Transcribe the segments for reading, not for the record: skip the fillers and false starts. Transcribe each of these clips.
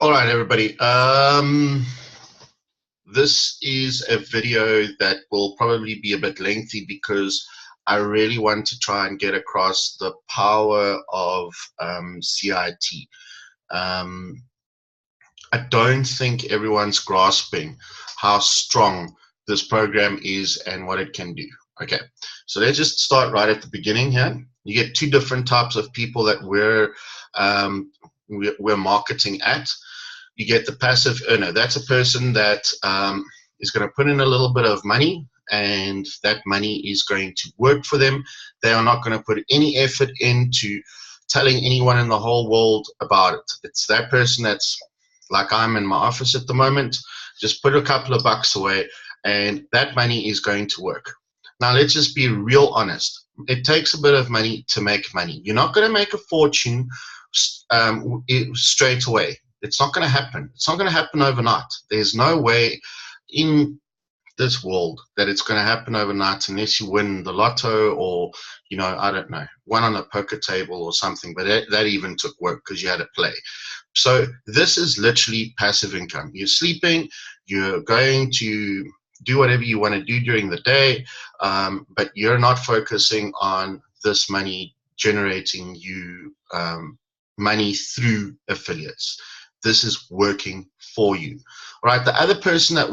All right, everybody. This is a video that will probably be a bit lengthy because I really want to try and get across the power of CIT. I don't think everyone's grasping how strong this program is and what it can do. Okay, so let's just start right at the beginning here. You get two different types of people that we're marketing at. You get the passive earner. That's a person that is going to put in a little bit of money, and that money is going to work for them. They are not going to put any effort into telling anyone in the whole world about it. It's that person that's like I'm in my office at the moment. Just put a couple of bucks away, and that money is going to work. Now, let's just be real honest. It takes a bit of money to make money. You're not going to make a fortune straight away. It's not going to happen. It's not going to happen overnight. There's no way in this world that it's going to happen overnight unless you win the lotto or, you know, I don't know, one on a poker table or something. But that even took work because you had to play. So this is literally passive income. You're sleeping. You're going to do whatever you want to do during the day, but you're not focusing on this money generating you money through affiliates. This is working for you. All right. The other person that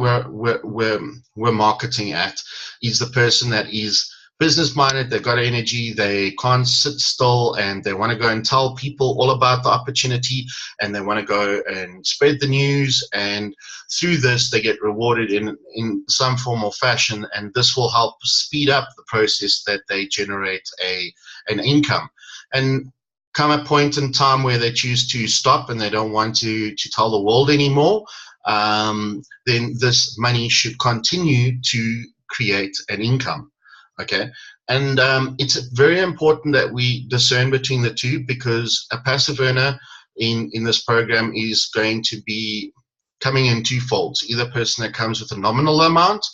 we're marketing at is the person that is business minded. They've got energy. They can't sit still, and they want to go and tell people all about the opportunity, and they want to go and spread the news. And through this, they get rewarded in some form or fashion, and this will help speed up the process that they generate an income. And come a point in time where they choose to stop and they don't want to tell the world anymore, then this money should continue to create an income. Okay, and it's very important that we discern between the two, because a passive earner in this program is going to be coming in two folds. Either a person that comes with a nominal amount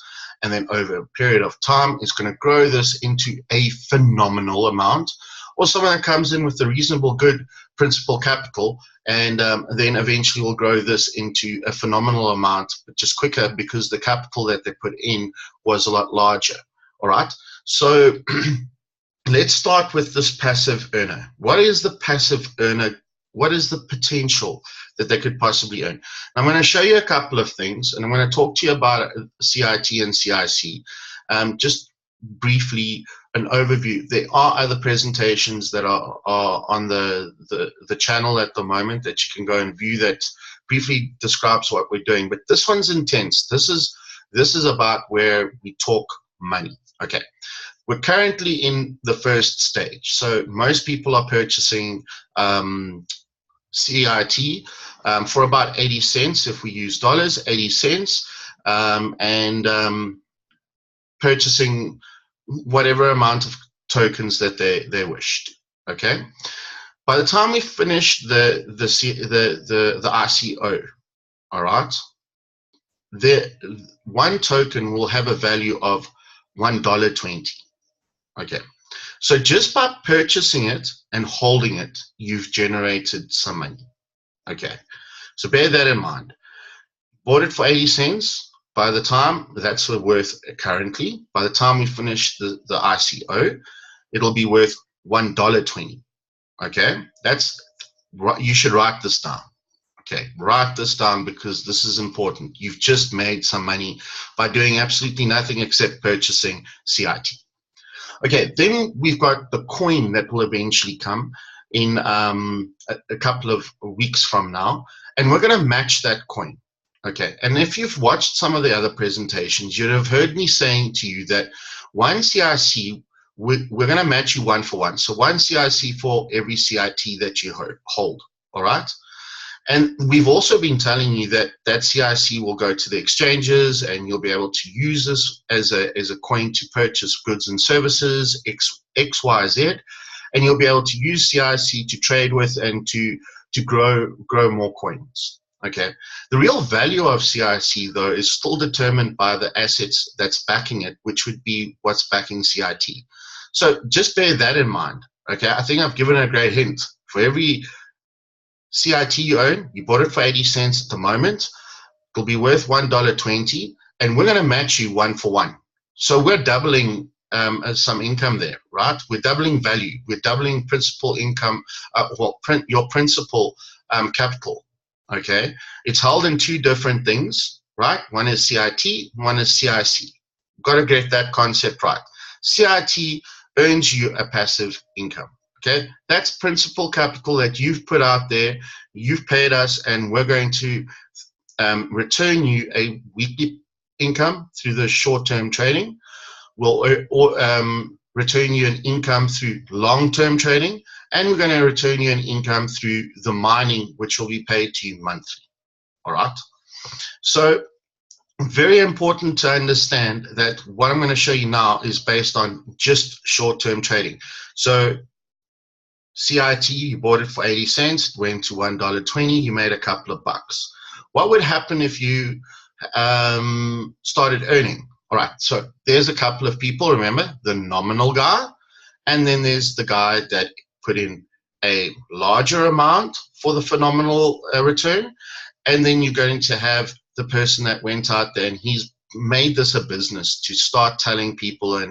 and then over a period of time is going to grow this into a phenomenal amount, or someone that comes in with a reasonable good principal capital and then eventually will grow this into a phenomenal amount, but just quicker because the capital that they put in was a lot larger. All right, so let's start with this passive earner. What is the passive earner? What is the potential that they could possibly earn? I'm going to show you a couple of things, and I'm going to talk to you about CIT and CIC. Just briefly, an overview. There are other presentations that are on the channel at the moment that you can go and view that briefly describes what we're doing. But this one's intense. This is about where we talk money. Okay. We're currently in the first stage. So most people are purchasing CIT for about 80 cents if we use dollars, 80 cents, and purchasing whatever amount of tokens that they wished. Okay. By the time we finish the ICO, all right, one token will have a value of $1.20. Okay. So just by purchasing it and holding it, you've generated some money. Okay. So bear that in mind. Bought it for 80 cents. By the time that's worth currently, by the time we finish the ICO, it'll be worth $1.20. Okay, you should write this down. Okay, write this down because this is important. You've just made some money by doing absolutely nothing except purchasing CIT. Okay, then we've got the coin that will eventually come in a couple of weeks from now, and we're going to match that coin. Okay, and if you've watched some of the other presentations, you'd have heard me saying to you that one CIC, we're going to match you one for one. So one CIC for every CIT that you hold, all right? And we've also been telling you that that CIC will go to the exchanges and you'll be able to use this as a coin to purchase goods and services, X, Y, Z, and you'll be able to use CIC to trade with and to grow more coins. Okay. The real value of CIC, though, is still determined by the assets that's backing it, which would be what's backing CIT. So just bear that in mind. Okay. I think I've given a great hint. For every CIT you own, you bought it for 80 cents at the moment, it'll be worth $1.20, and we're going to match you 1-for-1. So we're doubling some income there, right? We're doubling value. We're doubling principal income, your principal capital, okay? It's held in two different things, right? One is CIT, one is CIC. Got to get that concept right. CIT earns you a passive income, okay? That's principal capital that you've put out there, you've paid us, and we're going to return you a weekly income through the short-term trading. We'll return you an income through long-term trading, and we're going to return you an income through the mining, which will be paid to you monthly. All right? So very important to understand that what I'm going to show you now is based on just short-term trading. So CIT, you bought it for 80 cents, went to $1.20, you made a couple of bucks. What would happen if you started earning? All right, so there's a couple of people, remember, the nominal guy, and then there's the guy that put in a larger amount for the phenomenal return, and then you're going to have the person that went out there and he's made this a business to start telling people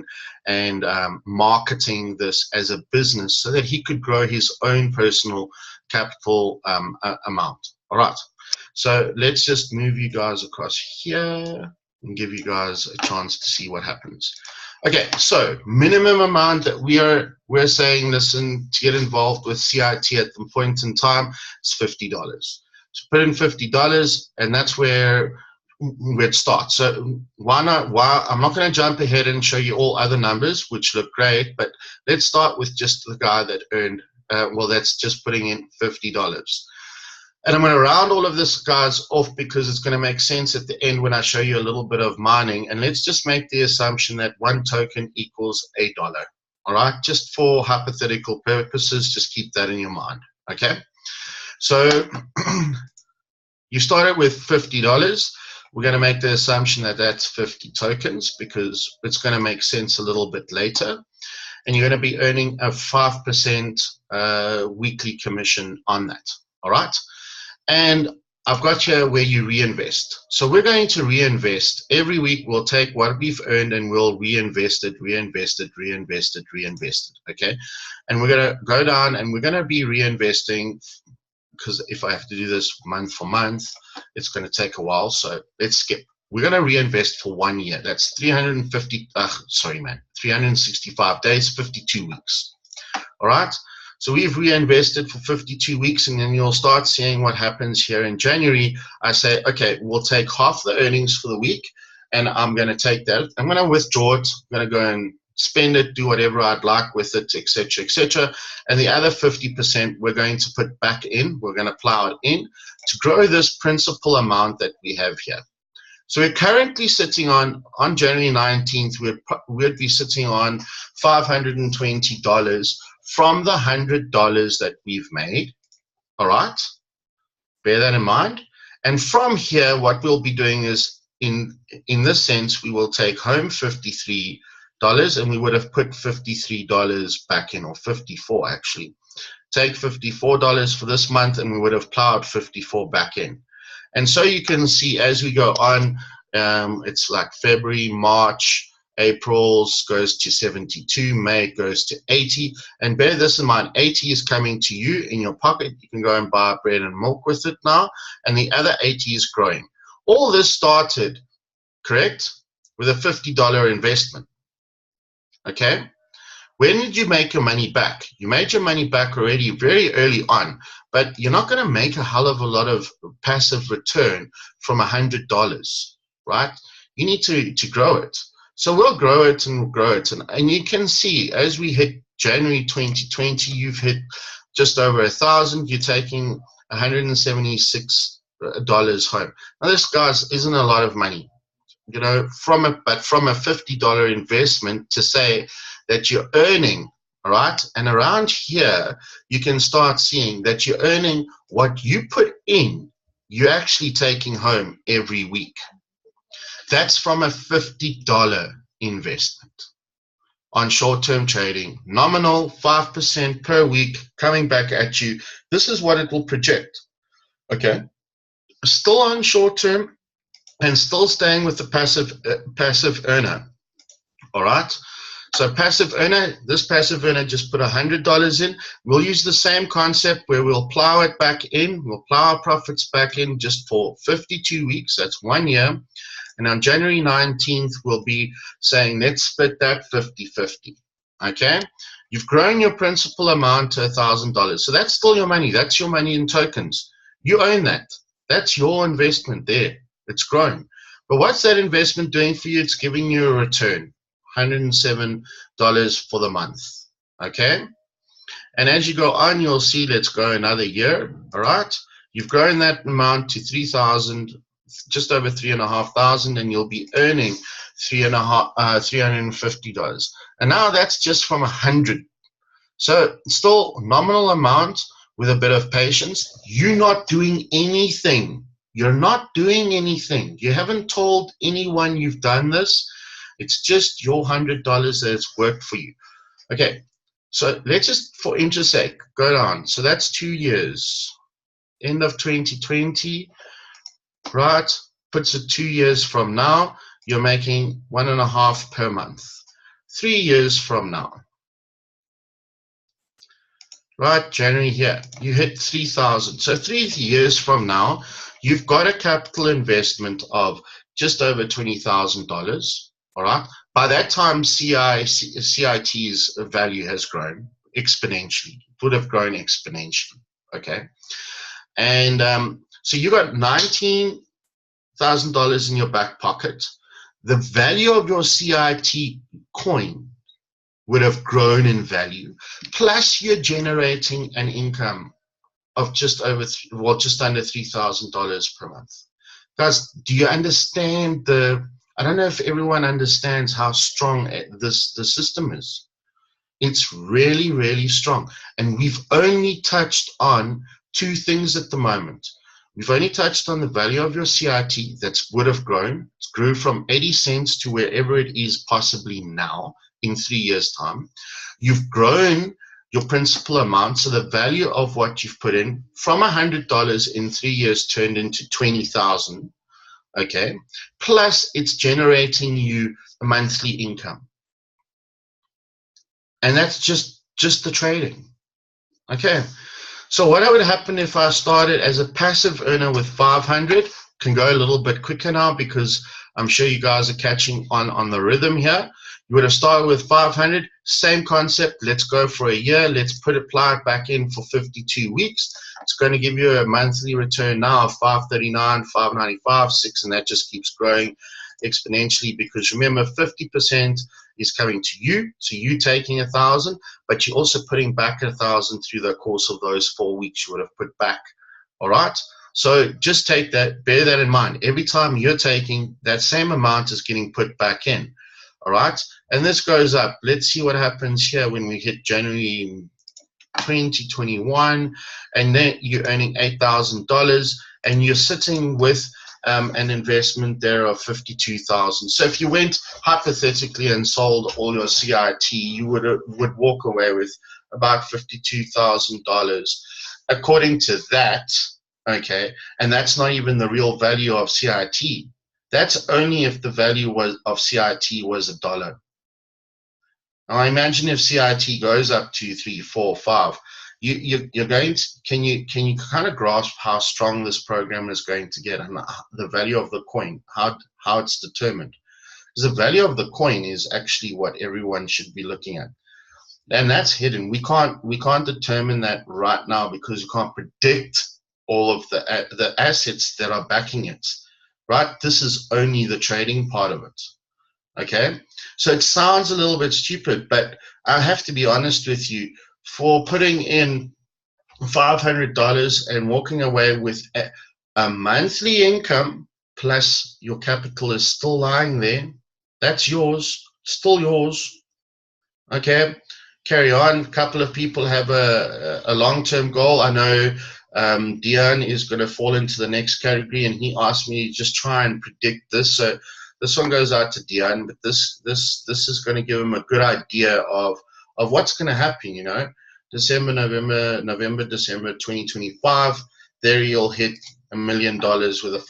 and marketing this as a business so that he could grow his own personal capital amount. All right, so let's just move you guys across here and give you guys a chance to see what happens. Okay, so minimum amount that we're saying, listen, to get involved with CIT at the point in time is $50. So put in $50, and that's where it starts. So I'm not going to jump ahead and show you all other numbers, which look great, but let's start with just the guy that earned, that's just putting in $50. And I'm going to round all of this, guys, off because it's going to make sense at the end when I show you a little bit of mining. And let's just make the assumption that one token equals $1. All right, just for hypothetical purposes, just keep that in your mind. Okay, so you started with $50. We're going to make the assumption that that's 50 tokens because it's going to make sense a little bit later. And you're going to be earning a 5% weekly commission on that. All right. And I've got here where you reinvest. So we're going to reinvest. Every week we'll take what we've earned and we'll reinvest it, okay? And we're going to go down and we're going to be reinvesting, because if I have to do this month for month, it's going to take a while. So let's skip. We're going to reinvest for 1 year. That's 365 days, 52 weeks. All right? So we've reinvested for 52 weeks, and then you'll start seeing what happens here in January. I say, okay, we'll take half the earnings for the week, and I'm going to take that. I'm going to withdraw it. I'm going to go and spend it, do whatever I'd like with it, etc., etc. And the other 50% we're going to put back in. We're going to plow it in to grow this principal amount that we have here. So we're currently sitting on January 19th, we'd be sitting on $520 from the $100 that we've made. All right, bear that in mind. And from here, what we'll be doing is, in this sense, we will take home $53, and we would have put $53 back in, or 54 actually. Take $54 for this month, and we would have plowed 54 back in. And so you can see as we go on, it's like February, March, April goes to 72, May goes to 80, and bear this in mind, 80 is coming to you in your pocket. You can go and buy bread and milk with it now, and the other 80 is growing. All this started, correct, with a $50 investment. Okay, when did you make your money back? You made your money back already very early on, but you're not going to make a hell of a lot of passive return from $100, right? You need to grow it. So we'll grow it and we'll grow it. And you can see as we hit January 2020, you've hit just over 1,000. You're taking $176 home. Now this, guys, isn't a lot of money, you know, but from a $50 investment to say that you're earning, all right? And around here, you can start seeing that you're earning what you put in, you're actually taking home every week. That's from a $50 investment. on short-term trading. Nominal 5% per week coming back at you. This is what it will project. Okay, still on short-term and still staying with the passive earner. All right. So passive earner, this passive earner just put $100 in. We'll use the same concept where we'll plow it back in. We'll plow our profits back in just for 52 weeks. That's 1 year. And on January 19th, we'll be saying, let's split that 50-50. Okay? You've grown your principal amount to $1,000. So that's still your money. That's your money in tokens. You own that. That's your investment there. It's grown. But what's that investment doing for you? It's giving you a return. $107 for the month. Okay? And as you go on, you'll see, let's go another year. All right? You've grown that amount to 3,000, just over 3,500, and you'll be earning $350. And now that's just from 100. So still nominal amount with a bit of patience. You're not doing anything. You're not doing anything. You haven't told anyone you've done this. It's just your $100 that's worked for you. Okay, so let's just, for interest sake, go down. So that's 2 years. End of 2020, right? Puts it 2 years from now. You're making 1.5 per month. 3 years from now, right? January here, you hit 3,000. So 3 years from now, you've got a capital investment of just over $20,000. All right. By that time, CIT's value has grown exponentially. It would have grown exponentially. Okay. And so you got $19,000 in your back pocket. The value of your CIT coin would have grown in value. Plus, you're generating an income of just under $3,000 per month. Guys, do you understand I don't know if everyone understands how strong the system is. It's really, really strong. And we've only touched on 2 things at the moment. We've only touched on the value of your CIT that would have grown. It grew from 80 cents to wherever it is possibly now in 3 years' time. You've grown your principal amount, so the value of what you've put in from $100 in 3 years turned into 20,000. Okay, plus it's generating you a monthly income, and that's just the trading. Okay, so what would happen if I started as a passive earner with 500? Can go a little bit quicker now because I'm sure you guys are catching on the rhythm here. You would have started with 500, same concept. Let's go for a year. Let's apply it back in for 52 weeks. It's going to give you a monthly return now of 539, 595, 6, and that just keeps growing exponentially because remember, 50% is coming to you, so you taking 1,000, but you're also putting back 1,000 through the course of those 4 weeks you would have put back. All right. So just take that, bear that in mind. Every time you're taking, that same amount is getting put back in. All right, and this goes up. Let's see what happens here when we hit January 2021, and then you're earning $8,000, and you're sitting with an investment there of 52,000. So if you went hypothetically and sold all your CIT, you would walk away with about $52,000, according to that. Okay, and that's not even the real value of CIT. That's only if the value of CIT was $1. Now imagine if CIT goes up to 3, 4, 5. You're going to, can you kind of grasp how strong this program is going to get and the value of the coin, how it's determined? Because the value of the coin is actually what everyone should be looking at, and that's hidden. We can't determine that right now because you can't predict all of the assets that are backing it. Right? This is only the trading part of it. Okay? So it sounds a little bit stupid, but I have to be honest with you. For putting in $500 and walking away with a monthly income plus your capital is still lying there, that's yours, still yours. Okay? Carry on. A couple of people have a long-term goal. I know Dion is going to fall into the next category, and he asked me to just try and predict this. So This one goes out to Dion, but this is going to give him a good idea of what's going to happen. You know, December, November, December 2025. There you'll hit $1 million with a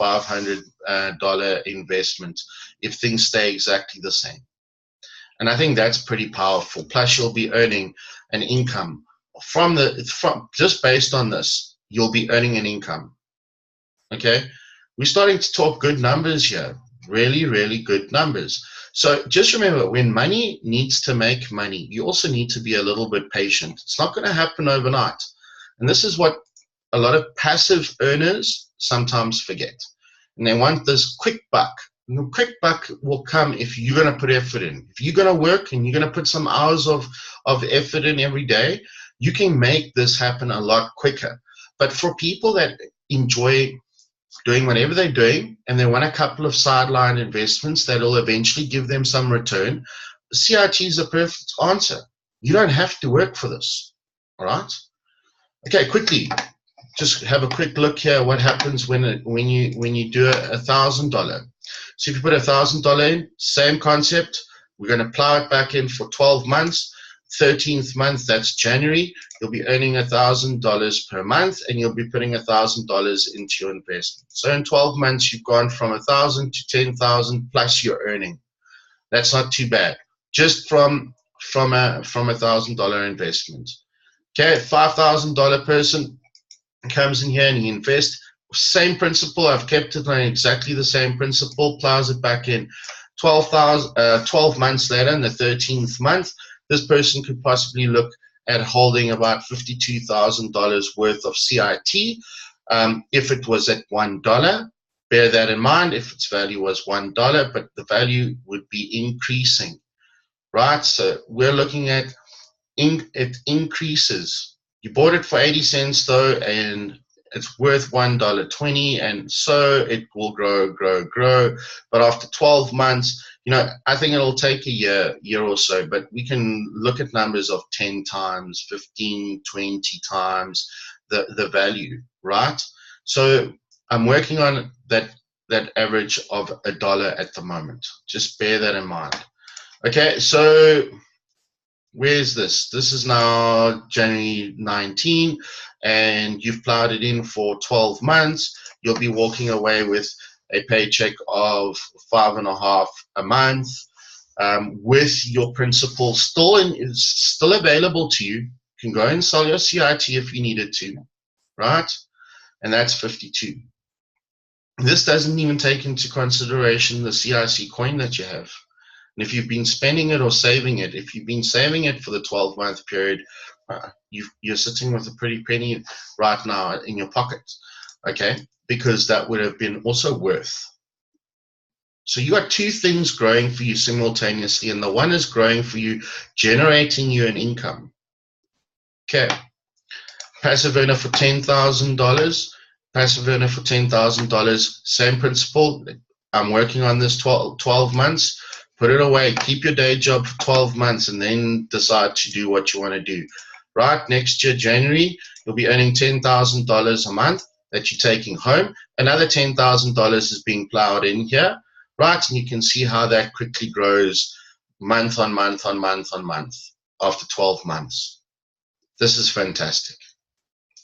$500 investment if things stay exactly the same. And I think that's pretty powerful. Plus, you'll be earning an income from just based on this. You'll be earning an income. Okay, we're starting to talk good numbers here. Really, really good numbers. So just remember, when money needs to make money, you also need to be a little bit patient. It's not going to happen overnight. And this is what a lot of passive earners sometimes forget. And they want this quick buck. And the quick buck will come if you're going to put effort in. If you're going to work and you're going to put some hours of effort in every day, you can make this happen a lot quicker. But for people that enjoy doing whatever they're doing and they want a couple of sideline investments that will eventually give them some return, CIT is a perfect answer. You don't have to work for this. All right? Okay, quickly, just have a quick look here. What happens when you do $1,000? So if you put $1,000 in, same concept. We're going to plow it back in for 12 months. 13th month, that's January. You'll be earning $1,000 per month, and you'll be putting $1,000 into your investment. So in 12 months, you've gone from 1,000 to 10,000 plus you're earning. That's not too bad. Just from a $1,000 investment. Okay, $5,000 person comes in here and he invests. Same principle. I've kept it on exactly the same principle. Plows it back in. 12 months later, in the 13th month, this person could possibly look at holding about $52,000 worth of CIT. If it was at $1, bear that in mind. If its value was $1, but the value would be increasing, right? So we're looking at it increases. You bought it for 80 cents though, and it's worth $1.20, and so it will grow. But after 12 months, you know, I think it'll take a year or so, but we can look at numbers of 10 times, 15, 20 times the value, right? So I'm working on that average of $1 at the moment. Just bear that in mind. Okay, so where's this? This is now January 19, and you've plowed it in for 12 months. You'll be walking away with a paycheck of $5.50 a month, with your principal still available to you. You can go and sell your CIT if you needed to, right? And that's 52. This doesn't even take into consideration the CIC coin that you have. And if you've been spending it or saving it, if you've been saving it for the 12-month period, you're sitting with a pretty penny right now in your pocket, okay? Because that would have been also worth. So you got two things growing for you simultaneously, and the one is growing for you, generating you an income. Okay, passive earner for $10,000. Passive earner for $10,000. Same principle. I'm working on this 12 months. Put it away. Keep your day job for 12 months, and then decide to do what you want to do. Right? Next year, January, you'll be earning $10,000 a month that you're taking home. Another $10,000 is being plowed in here. Right? And you can see how that quickly grows month on month on month on month after 12 months. This is fantastic.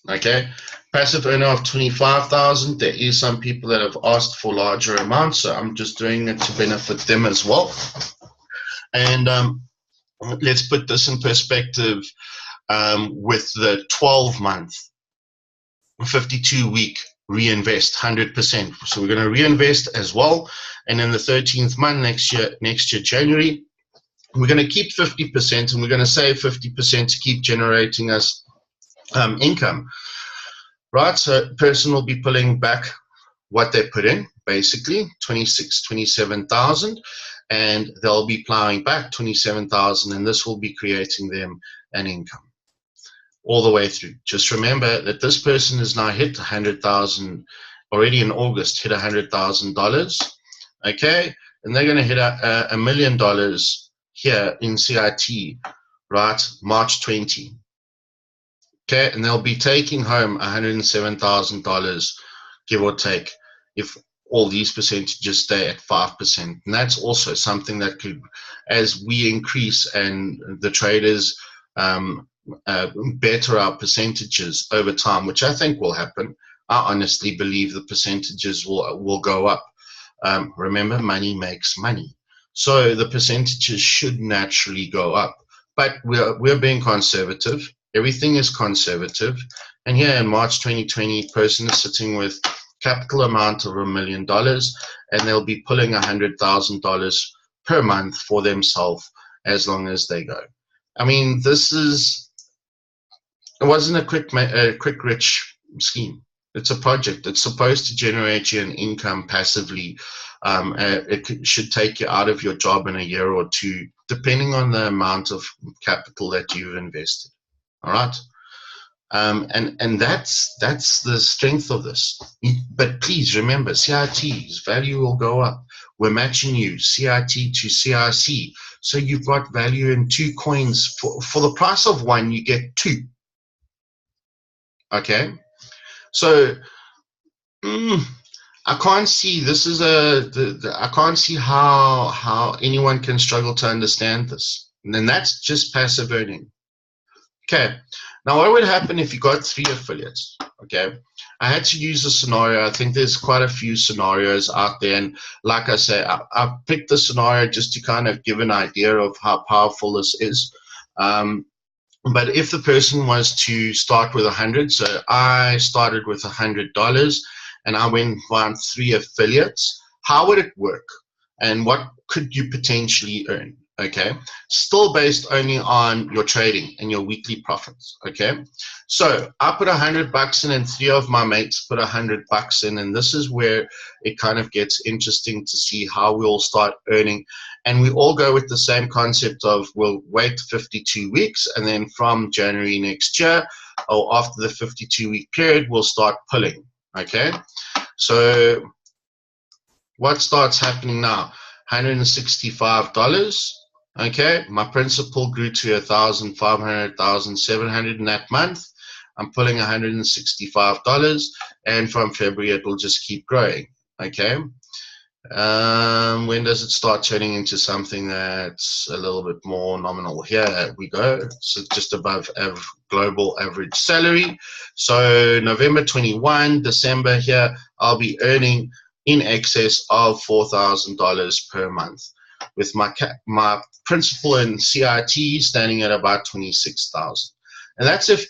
Okay, passive earner of 25,000. There is some people that have asked for larger amounts, so I'm just doing it to benefit them as well. And let's put this in perspective with the 12-month, 52-week reinvest 100%. So we're going to reinvest as well, and in the 13th month next year January, we're going to keep 50%, and we're going to save 50% to keep generating us income, right? So a person will be pulling back what they put in, basically 27,000, and they'll be plowing back 27,000, and this will be creating them an income all the way through. Just remember that this person has now hit 100,000 already in August, hit $100,000, okay, and they're going to hit $1 million here in CIT, right, March 20. Okay, and they'll be taking home $107,000, give or take. If all these percentages stay at 5%. And that's also something that could, as we increase and the traders better our percentages over time, which I think will happen. I honestly believe the percentages will go up. Remember, money makes money. So the percentages should naturally go up. But we're being conservative. Everything is conservative. And here in March 2020, person is sitting with capital amount of $1 million, and they'll be pulling $100,000 per month for themselves as long as they go. I mean, it wasn't a quick rich scheme. It's a project. It's supposed to generate you an income passively. It should take you out of your job in a year or two, depending on the amount of capital that you've invested. All right. And that's the strength of this. But please remember, CIT's value will go up. We're matching you CIT to CIC. So you've got value in 2 coins. For the price of 1, you get 2. Okay? So I can't see, this is I can't see how anyone can struggle to understand this. And then that's just passive earning. Okay, now what would happen if you got 3 affiliates? Okay, I had to use a scenario. I think there's quite a few scenarios out there, and like I say, I picked the scenario just to kind of give an idea of how powerful this is. But if the person was to start with 100, so I started with $100 and I went and found 3 affiliates, how would it work? And what could you potentially earn? Okay, still based only on your trading and your weekly profits. Okay, so I put $100 in and 3 of my mates put $100 in, and this is where it kind of gets interesting to see how we all start earning. And we all go with the same concept of we'll wait 52 weeks, and then from January next year or after the 52-week period, we'll start pulling. Okay, so what starts happening now? $165. Okay, my principal grew to 1,500, 1,700 in that month. I'm pulling $165, and from February it will just keep growing. Okay, when does it start turning into something that's a little bit more nominal? Here we go. So just above global average salary. So November 21, December here, I'll be earning in excess of $4,000 per month, with my principal in CIT standing at about 26,000. And that's if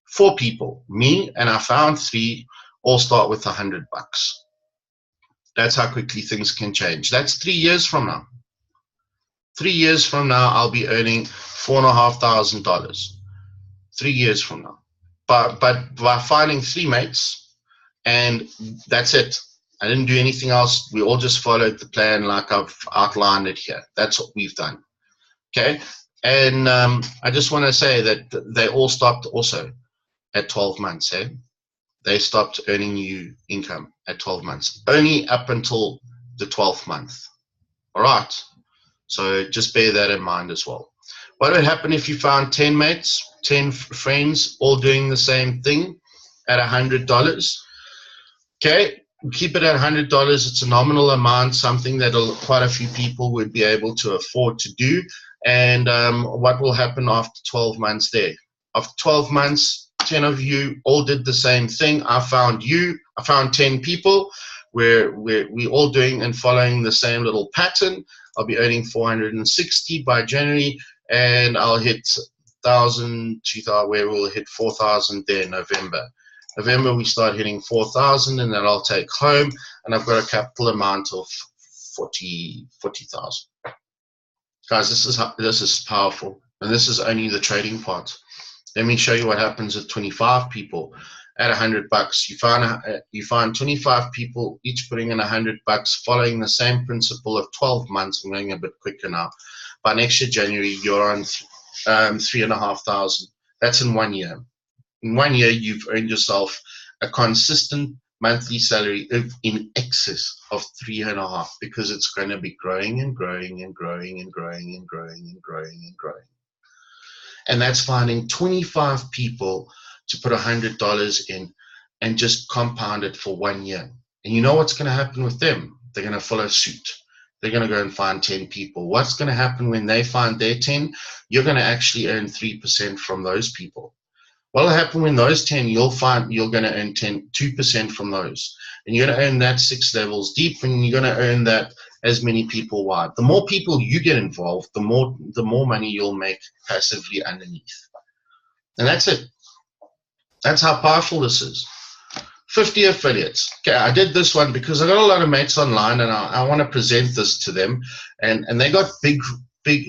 4 people, me and I found 3, all start with $100. That's how quickly things can change. That's 3 years from now. 3 years from now, I'll be earning $4,500. 3 years from now. But by finding 3 mates, and that's it. I didn't do anything else. We all just followed the plan like I've outlined it here. That's what we've done. Okay, and I just want to say that they all stopped also at 12 months. They stopped earning you income at 12 months, only up until the 12th month. All right, so just bear that in mind as well. What would happen if you found 10 mates, 10 friends, all doing the same thing at $100? Okay, keep it at $100. It's a nominal amount, something that quite a few people would be able to afford to do. And what will happen after 12 months there? After 12 months, 10 of you all did the same thing. I found 10 people where we all doing and following the same little pattern. I'll be earning 460 by January, and I'll hit 1,000, 2,000, where we'll hit 4,000 there in November. November we start hitting 4,000, and then I'll take home, and I've got a capital amount of 40,000. Guys, this is powerful, and this is only the trading part. Let me show you what happens at 25 people at $100. You find 25 people each putting in $100, following the same principle of 12 months. I'm going a bit quicker now. By next year January, you're on 3,500. That's in 1 year. In 1 year, you've earned yourself a consistent monthly salary in excess of 3.5, because it's going to be growing and growing and growing and growing and growing and growing and growing. And that's finding 25 people to put $100 in and just compound it for 1 year. And you know what's going to happen with them? They're going to follow suit. They're going to go and find 10 people. What's going to happen when they find their 10? You're going to actually earn 3% from those people. What will happen when those 10, you'll find you're going to earn 2% from those. And you're going to earn that 6 levels deep, and you're going to earn that as many people wide. The more people you get involved, the more money you'll make passively underneath. And that's it. That's how powerful this is. 50 affiliates. Okay, I did this one because I got a lot of mates online, and I want to present this to them. And they got big,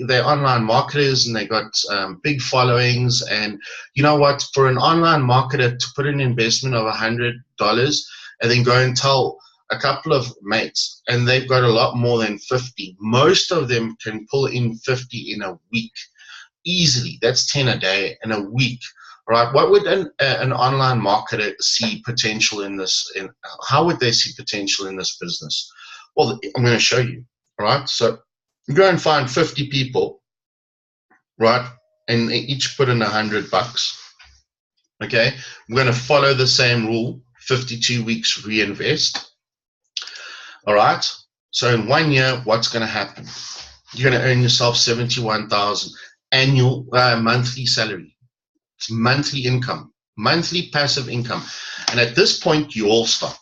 they're online marketers, and they got big followings. And you know what? For an online marketer to put an investment of $100 and then go and tell a couple of mates, and they've got a lot more than 50. Most of them can pull in 50 in a week easily. That's 10 a day in a week. Right? What would an online marketer see potential in this? How would they see potential in this business? Well, I'm going to show you. Right? So you go and find 50 people, right? And they each put in $100. Okay? I'm going to follow the same rule. 52 weeks reinvest. All right? So in 1 year, what's going to happen? You're going to earn yourself $71,000 annual monthly salary. It's monthly income, monthly passive income. And at this point, you all stop.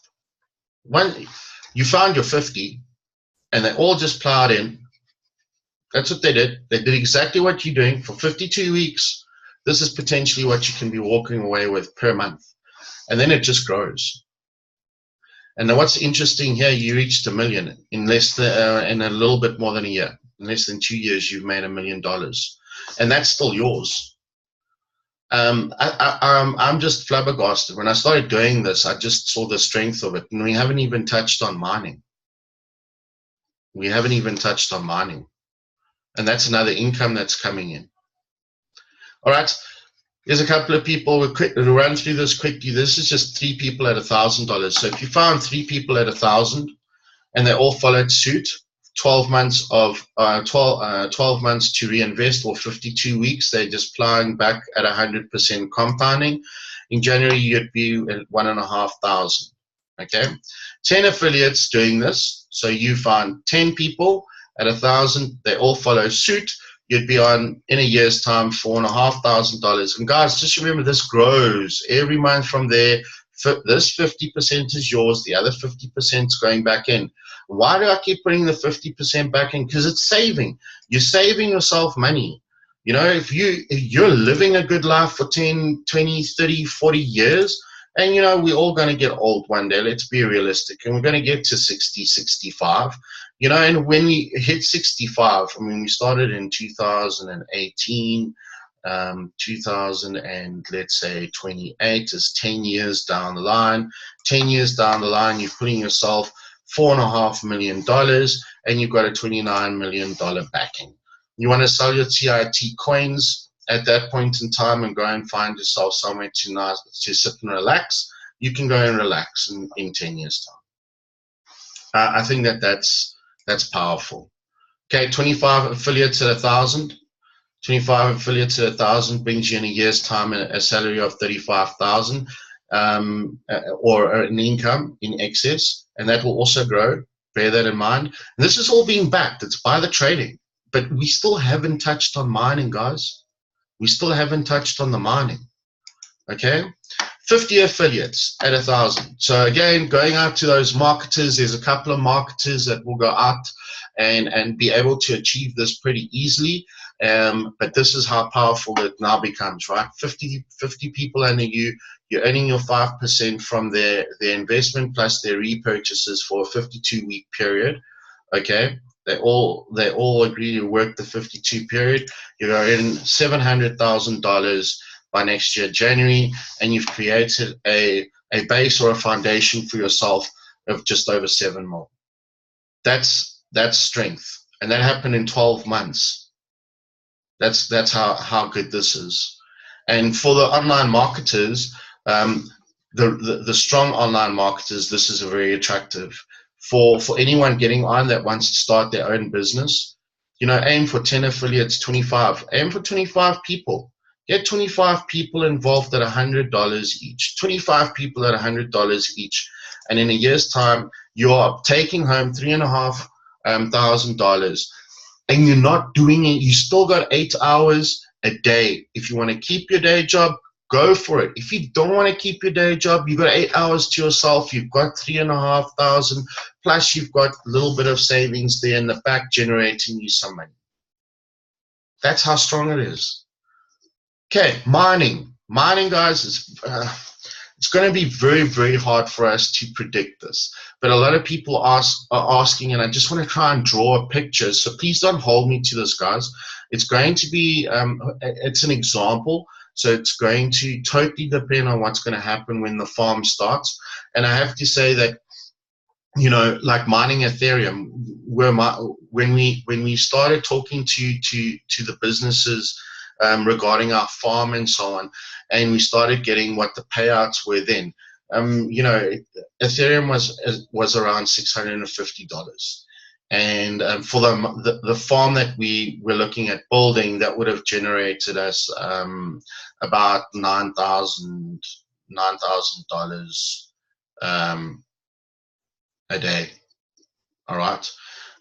When you found your 50 and they all just plowed in, that's what they did. They did exactly what you're doing for 52 weeks. This is potentially what you can be walking away with per month. And then it just grows. And then what's interesting here, you reached $1 million in less than, in a little bit more than a year. In less than 2 years, you've made $1 million. And that's still yours. I'm just flabbergasted. When I started doing this, I just saw the strength of it. And we haven't even touched on mining. We haven't even touched on mining. And that's another income that's coming in. All right. There's a couple of people. We'll run through this quickly. This is just 3 people at $1,000. So if you found 3 people at 1,000 and they all followed suit, 12 months of 12 months to reinvest, or 52 weeks, they're just plowing back at 100% compounding. In January, you'd be at 1,500. Okay, 10 affiliates doing this. So you find 10 people at 1,000, they all follow suit. You'd be on, in a year's time, $4,500. And guys, just remember, this grows every month from there. This 50% is yours. The other 50% is going back in. Why do I keep putting the 50% back in? Because it's saving. You're saving yourself money. You know, if you're living a good life for 10, 20, 30, 40 years, and, you know, we're all going to get old one day. Let's be realistic. And we're going to get to 60, 65. You know, and when we hit 65, I mean, we started in 2018, 2000 and let's say 28 is 10 years down the line. 10 years down the line, you're putting yourself $4.5 million, and you've got a $29 million backing. You want to sell your CIT coins at that point in time and go and find yourself somewhere to sit and relax. You can go and relax in 10 years time. I think that's powerful. Okay, 25 affiliates at 1,000. 25 affiliates at 1,000 brings you in a year's time a salary of 35,000, or an income in excess, and that will also grow. Bear that in mind. And this is all being backed. It's by the trading, but we still haven't touched on mining, guys. We still haven't touched on the mining. Okay, 50 affiliates at 1,000. So again, going out to those marketers, there's a couple of marketers that will go out and be able to achieve this pretty easily. But this is how powerful it now becomes, right? 50 people under you, you're earning your 5% from their investment plus their repurchases for a 52-week period. Okay, they all agree to work the 52 period. You're earning $700,000 by next year, January, and you've created a base or a foundation for yourself of just over 7 more. That's strength, and that happened in 12 months. That's how good this is. And for the online marketers, the strong online marketers, this is a very attractive. For anyone getting on that wants to start their own business, you know, aim for 10 affiliates, 25. Aim for 25 people. Get 25 people involved at $100 each. 25 people at $100 each. and in a year's time you're taking home $3,500, and you're not doing it, you still got 8 hours a day. If you want to keep your day job, go for it. If you don't want to keep your day job, you've got 8 hours to yourself, you've got 3,500, plus you've got a little bit of savings there in the back generating you some money. That's how strong it is. Okay, mining. Mining, guys, is it's going to be very, very hard for us to predict this. But a lot of people are asking, and I just want to try and draw a picture. So please don't hold me to this, guys. It's going to be, it's an example. So it's going to totally depend on what's going to happen when the farm starts. And I have to say that, you know, like mining Ethereum, when we started talking to the businesses regarding our farm and so on, and we started getting what the payouts were then, you know, Ethereum was around $650, and for the farm that we were looking at building, that would have generated us about $9,000 a day. All right.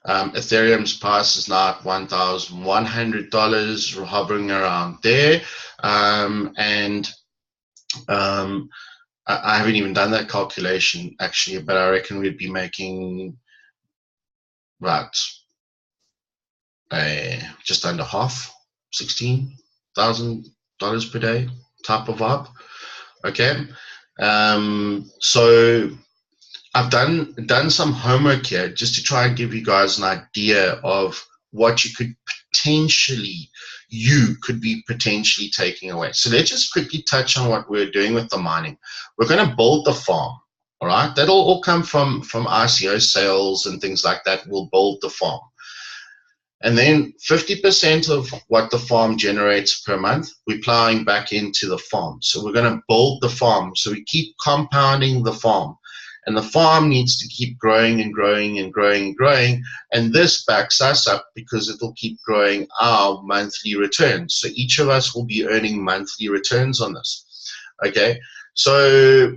Ethereum's price is now at $1,100, hovering around there. I haven't even done that calculation actually, but I reckon we'd be making just under half, $16,000 per day type of vibe. Okay. So I've done some homework here just to try and give you guys an idea of what you could be potentially taking away. So let's just quickly touch on what we're doing with the mining. We're going to build the farm. All right, that'll all come from ICO sales and things like that. We'll build the farm, and then 50% of what the farm generates per month, we're plowing back into the farm. So we're going to build the farm. So we keep compounding the farm. And the farm needs to keep growing and growing and growing and growing. And this backs us up because it'll keep growing our monthly returns. So each of us will be earning monthly returns on this. Okay. So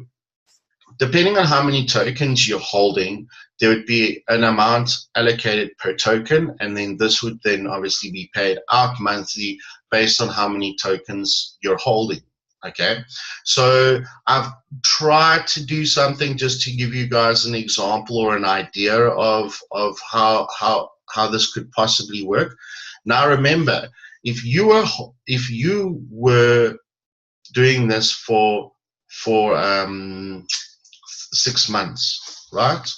depending on how many tokens you're holding, there would be an amount allocated per token. And then this would then obviously be paid out monthly based on how many tokens you're holding. Okay, so I've tried to do something just to give you guys an example or an idea of how this could possibly work. Now remember, if you were doing this for 6 months, right?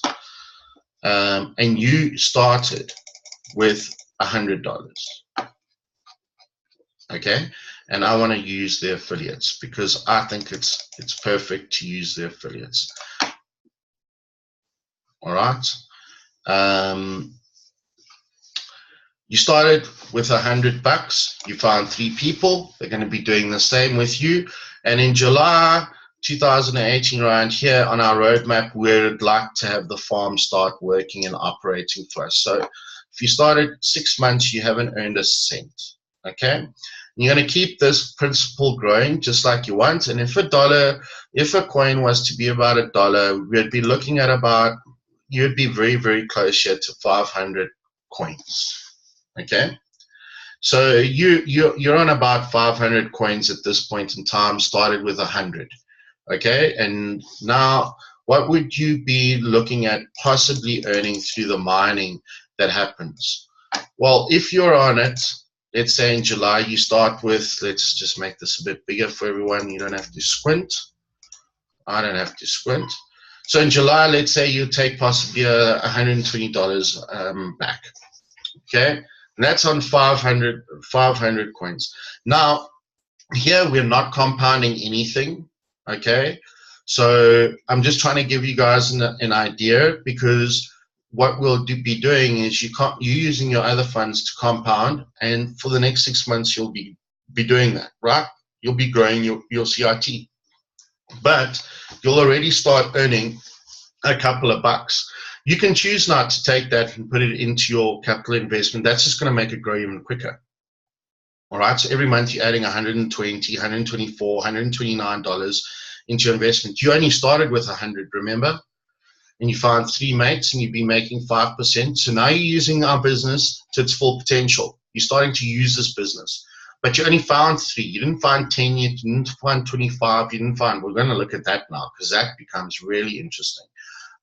And you started with $100. Okay, and I want to use the affiliates because I think it's perfect to use the affiliates. All right. You started with $100. You found 3 people. They're going to be doing the same with you. And in July 2018, around here on our roadmap, we'd like to have the farm start working and operating for us. So if you started 6 months, you haven't earned a cent. Okay. You're going to keep this principal growing just like you want. And if a coin was to be about $1, we'd be looking at you'd be very, very close here to 500 coins. Okay. So you're on about 500 coins at this point in time, started with 100. Okay. And now what would you be looking at possibly earning through the mining that happens? Well, if you're on it, let's say in July you start with, let's just make this a bit bigger for everyone. You don't have to squint. I don't have to squint. So in July, let's say you take possibly $120 back. Okay, and that's on 500 coins. Now, here we're not compounding anything. Okay, so I'm just trying to give you guys an idea, because what we'll be doing is you're using your other funds to compound, and for the next 6 months you'll be doing that, right? You'll be growing your CIT, but you'll already start earning a couple of bucks. You can choose not to take that and put it into your capital investment. That's just going to make it grow even quicker. All right, so every month you're adding $120, $124, $129 into your investment. You only started with 100, remember? and you find 3 mates and you'd be making 5%. So now you're using our business to its full potential. You're starting to use this business. But you only found 3. You didn't find 10 yet. You didn't find 25. You didn't find. We're going to look at that now because that becomes really interesting.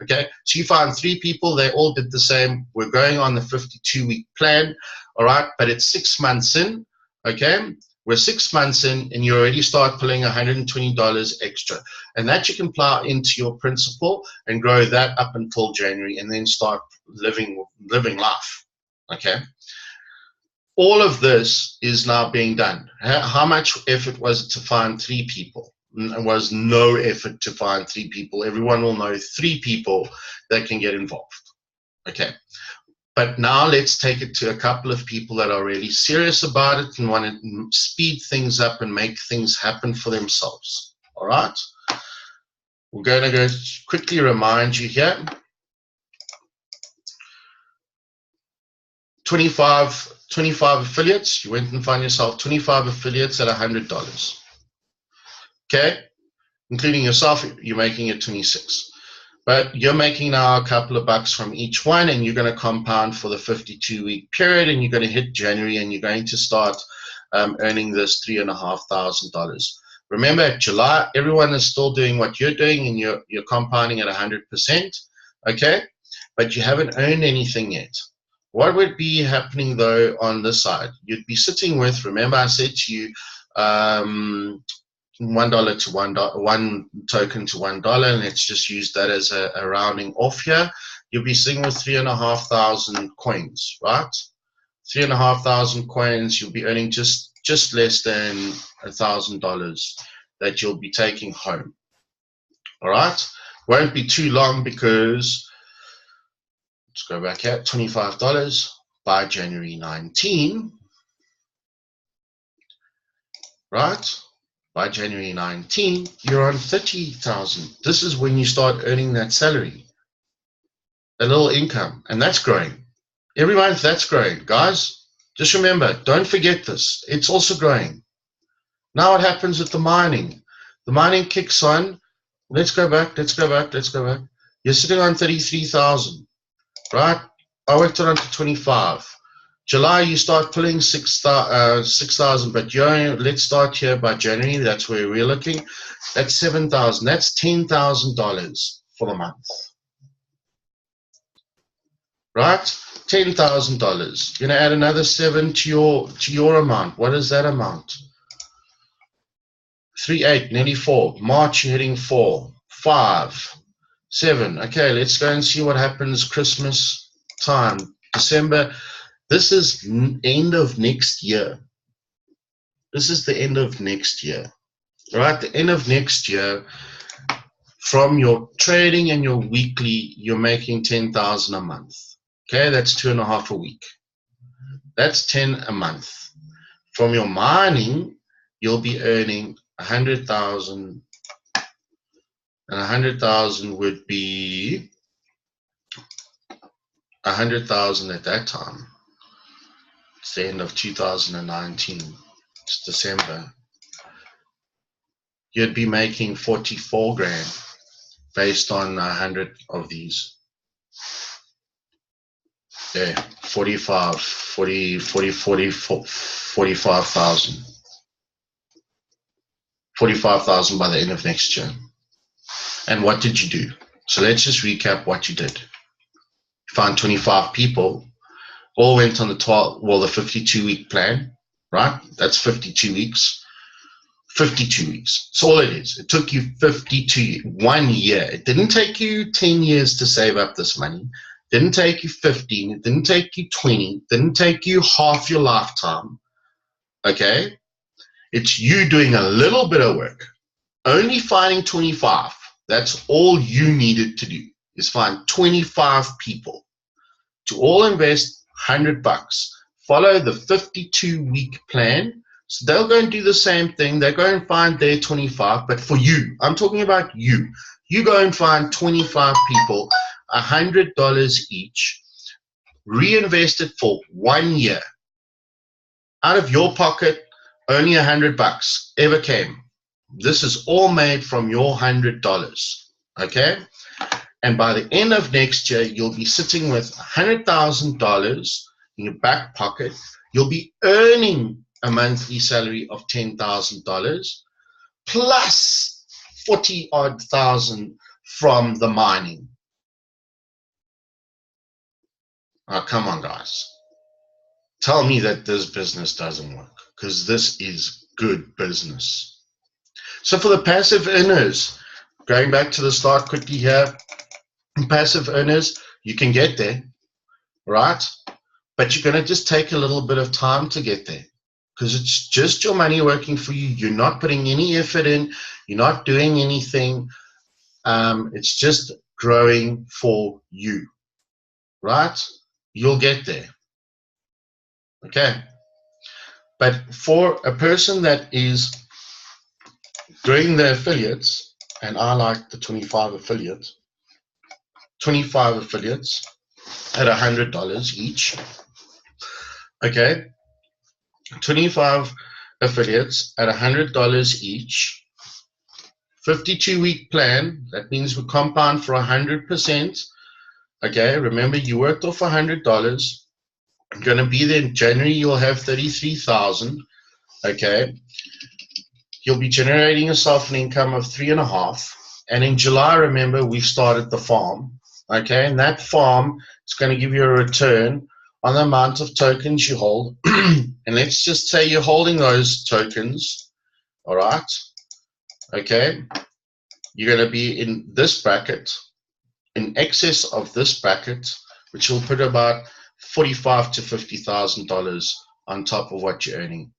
Okay, so you found 3 people. They all did the same. We're going on the 52-week plan. All right, but it's 6 months in. Okay, we're 6 months in, and you already start pulling $120 extra, and that you can plow into your principal and grow that up until January, and then start living life. Okay. All of this is now being done. How much effort was it to find 3 people? It was no effort to find 3 people. Everyone will know 3 people that can get involved. Okay. But now let's take it to a couple of people that are really serious about it and want to speed things up and make things happen for themselves. All right. We're going to go quickly remind you here. 25 affiliates. You went and found yourself 25 affiliates at $100. Okay, including yourself, you're making it 26. But you're making now a couple of bucks from each one, and you're going to compound for the 52-week period, and you're going to hit January, and you're going to start earning this $3,500. Remember, at July, everyone is still doing what you're doing, and you're compounding at 100%. Okay, but you haven't earned anything yet. What would be happening though on this side? You'd be sitting with, remember I said to you, $1 to $1 token to $1, and let's just use that as a rounding off here. You'll be sitting with 3,500 coins, right? 3,500 coins. You'll be earning just less than $1,000 that you'll be taking home. All right, won't be too long because. Let's go back here, $25 by January 19, right? By January 19, you're on 30,000. This is when you start earning that salary, a little income, and that's growing. Every month that's growing. Guys, just remember, don't forget this. It's also growing. Now what happens with the mining? The mining kicks on. Let's go back. You're sitting on 33,000. Right, I worked it on to 25. July, you start pulling 6,000, but let's start here by January. That's where we're looking. That's 7,000. That's $10,000 for the month. Right, $10,000. You're gonna add another 7 to your amount. What is that amount? 3, 8, nearly 4. March, you're hitting 4, 5. 7. Okay, let's go and see what happens Christmas time. December. This is end of next year. This is the end of next year. Right? The end of next year, from your trading and your weekly, you're making 10,000 a month. Okay, that's 2.5 a week. That's 10 a month. From your mining, you'll be earning 100,000. And 100,000 would be 100,000 at that time. It's the end of 2019. It's December. You'd be making 44 grand based on 100 of these. Yeah, 45,000. 45,000 by the end of next year. And what did you do? So let's just recap what you did. You found 25 people, all went on the 52-week plan, right? That's 52 weeks. 52 weeks. That's all it is. It took you 1 year. It didn't take you 10 years to save up this money. It didn't take you 15. It didn't take you 20. It didn't take you half your lifetime. Okay? It's you doing a little bit of work. Only finding 25. That's all you needed to do, is find 25 people to all invest $100. Follow the 52-week plan. So they'll go and do the same thing. They go and find their 25, but for you, I'm talking about you. You go and find 25 people, $100 each, reinvest it for 1 year. Out of your pocket, only $100 ever came. This is all made from your $100, okay? And by the end of next year, you'll be sitting with $100,000 in your back pocket. You'll be earning a monthly salary of $10,000 plus 40 odd thousand from the mining. Oh, come on, guys. Tell me that this business doesn't work, because this is good business. So for the passive earners, going back to the start quickly here, passive earners, you can get there, right? But you're going to just take a little bit of time to get there, because it's just your money working for you. You're not putting any effort in. You're not doing anything. It's just growing for you, right? You'll get there. Okay. But for a person that is doing the affiliates, and I like the 25 affiliates at $100 each. Okay. 25 affiliates at $100 each. 52-week plan. That means we compound for 100%. Okay. Remember, you worked off $100. Going to be there in January. You'll have 33,000. Okay. You'll be generating yourself an income of 3.5. And in July, remember, we've started the farm. Okay. And that farm is going to give you a return on the amount of tokens you hold. And let's just say you're holding those tokens. All right. Okay. You're going to be in this bracket, in excess of this bracket, which will put about $45,000 to $50,000 on top of what you're earning.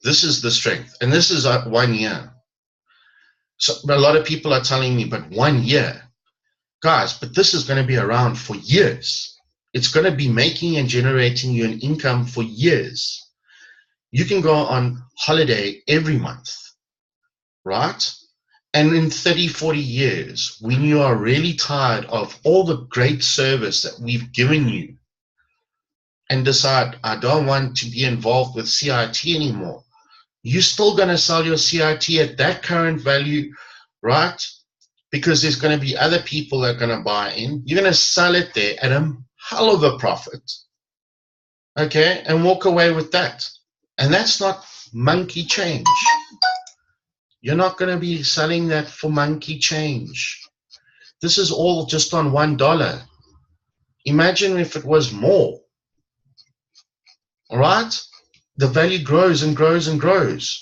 This is the strength, and this is 1 year. So a lot of people are telling me, but 1 year, guys, but this is going to be around for years. It's going to be making and generating you an income for years. You can go on holiday every month, right? And in 30, 40 years, when you are really tired of all the great service that we've given you and decide, I don't want to be involved with CIT anymore, you're still going to sell your CIT at that current value, right? Because there's going to be other people that are going to buy in. You're going to sell it there at a hell of a profit, okay, and walk away with that. And that's not monkey change. You're not going to be selling that for monkey change. This is all just on $1. Imagine if it was more. All right? The value grows and grows and grows.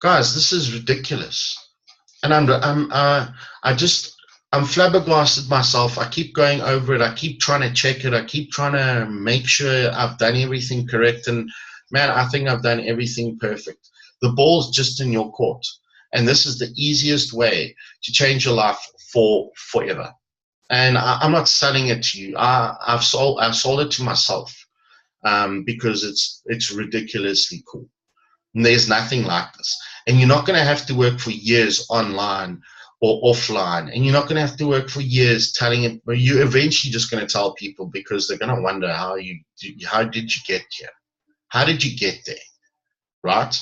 Guys, this is ridiculous. And I'm flabbergasted myself. I keep going over it. I keep trying to check it. I keep trying to make sure I've done everything correct. And man, I think I've done everything perfect. The ball's just in your court. And this is the easiest way to change your life for forever. And I'm not selling it to you. I've sold it to myself because it's ridiculously cool. And there's nothing like this. And you're not going to have to work for years online or offline. And you're not going to have to work for years telling it. But you're eventually just going to tell people, because they're going to wonder how did you get here? How did you get there? Right?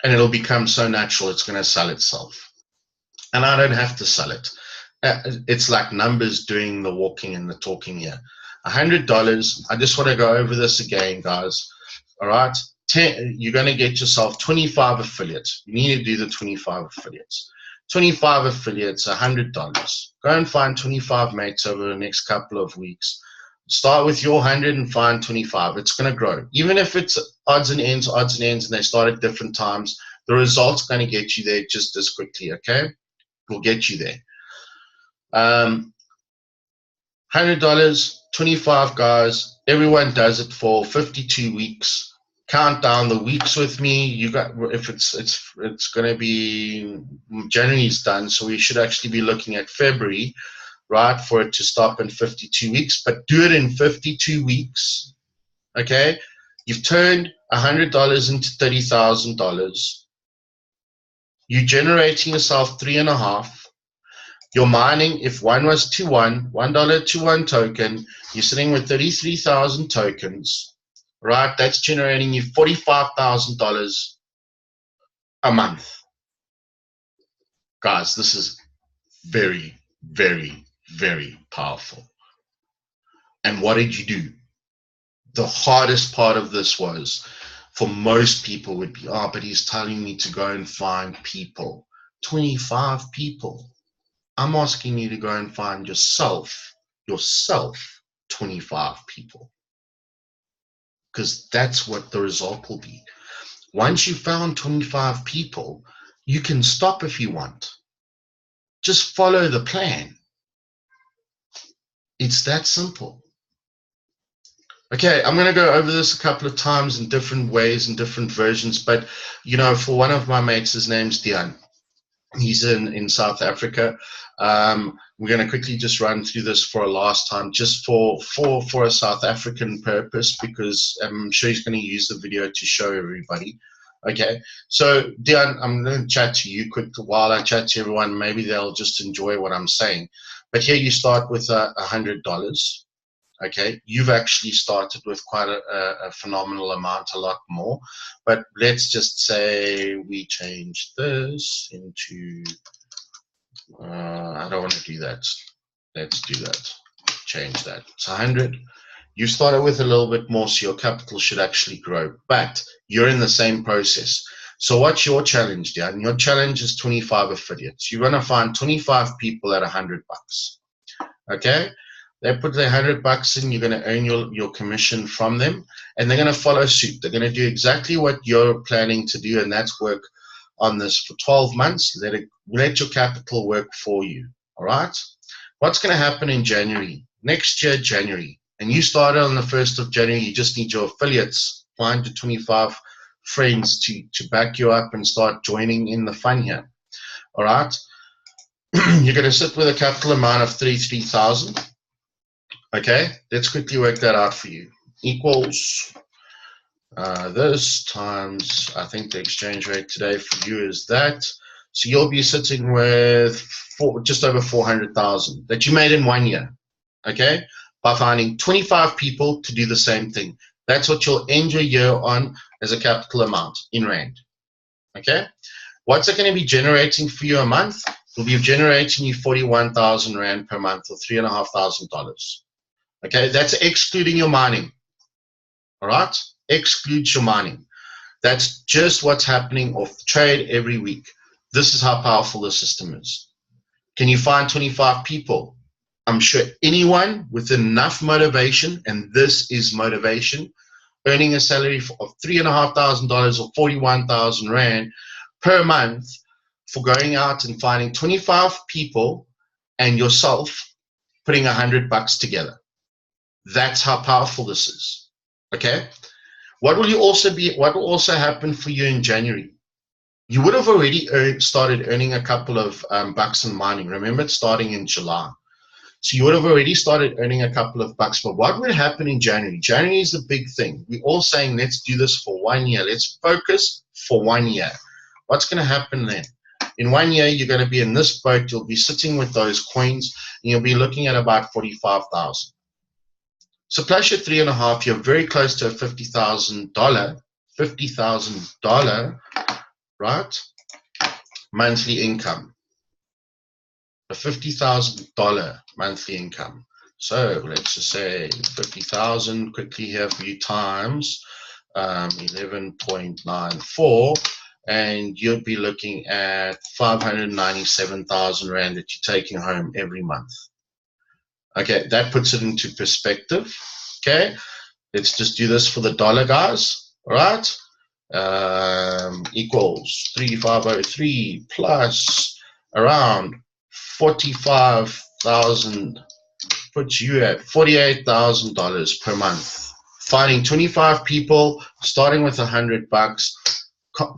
And it'll become so natural, it's going to sell itself. And I don't have to sell it. It's like numbers doing the walking and the talking here. $100. I just want to go over this again, guys. All right. You're going to get yourself 25 affiliates. You need to do the 25 affiliates. 25 affiliates, $100. Go and find 25 mates over the next couple of weeks. Start with your 100 and find 25. It's going to grow. Even if it's odds and ends, and they start at different times, the result's going to get you there just as quickly, okay? We'll get you there. $100, 25 guys. Everyone does it for 52 weeks. Count down the weeks with me. You got, if it's going to be, January's done, so we should actually be looking at February, right, for it to stop in 52 weeks, but do it in 52 weeks, okay? You've turned $100 into $30,000. You're generating yourself 3.5. You're mining, if one was to one, $1 to 1 token, you're sitting with 33,000 tokens, right? That's generating you $45,000 a month. Guys, this is very, very, very powerful. And what did you do? The hardest part of this was, for most people would be, oh, but he's telling me to go and find people. 25 people. I'm asking you to go and find yourself, 25 people. Because that's what the result will be. Once you've found 25 people, you can stop if you want. Just follow the plan. It's that simple. Okay, I'm going to go over this a couple of times in different ways and different versions, but you know, for one of my mates, his name's Dian. He's in South Africa. We're going to quickly just run through this for a last time, just for a South African purpose, because I'm sure he's going to use the video to show everybody. Okay, so Dian, I'm going to chat to you quick while I chat to everyone. Maybe they'll just enjoy what I'm saying. But here you start with $100. Okay, you've actually started with quite a phenomenal amount, a lot more. But let's just say we change this into, I don't want to do that. Let's do that. Change that. It's 100. You started with a little bit more, so your capital should actually grow. But you're in the same process. So what's your challenge, Dan? Your challenge is 25 affiliates. You're going to find 25 people at $100. Okay? They put their $100 in, you're going to earn your commission from them, and they're going to follow suit. They're going to do exactly what you're planning to do, and that's work on this for 12 months. Let your capital work for you. All right? What's going to happen in January? Next year, January. And you started on the 1st of January. You just need your affiliates. Find your 25 friends to back you up and start joining in the fun here. All right? You're going to sit with a capital amount of 33,000. Okay, let's quickly work that out for you. Equals this times, I think the exchange rate today for you is that. So you'll be sitting with just over 400,000 that you made in 1 year. Okay, by finding 25 people to do the same thing. That's what you'll end your year on as a capital amount in Rand. Okay, what's it going to be generating for you a month? It'll be generating you 41,000 Rand per month, or $3,500. Okay, that's excluding your mining. All right, excludes your mining. That's just what's happening off the trade every week. This is how powerful the system is. Can you find 25 people? I'm sure anyone with enough motivation, and this is motivation, earning a salary of $3,500 or 41,000 Rand per month for going out and finding 25 people and yourself putting $100 together. That's how powerful this is. Okay. What will also happen for you in January? You would have already started earning a couple of bucks in mining. Remember, it's starting in July. So you would have already started earning a couple of bucks. But what would happen in January? January is the big thing. We're all saying, let's do this for 1 year. Let's focus for 1 year. What's going to happen then? In 1 year, you're going to be in this boat. You'll be sitting with those coins, and you'll be looking at about 45,000. So plus your 3.5, you're very close to a $50,000, right? Monthly income. A $50,000 monthly income. So let's just say 50,000 quickly here for you times 11.94, and you'll be looking at 597,000 Rand that you're taking home every month. Okay, that puts it into perspective. Okay, let's just do this for the dollar, guys. All right, equals 3,503 plus around 45,000 puts you at $48,000 per month. Finding 25 people, starting with $100,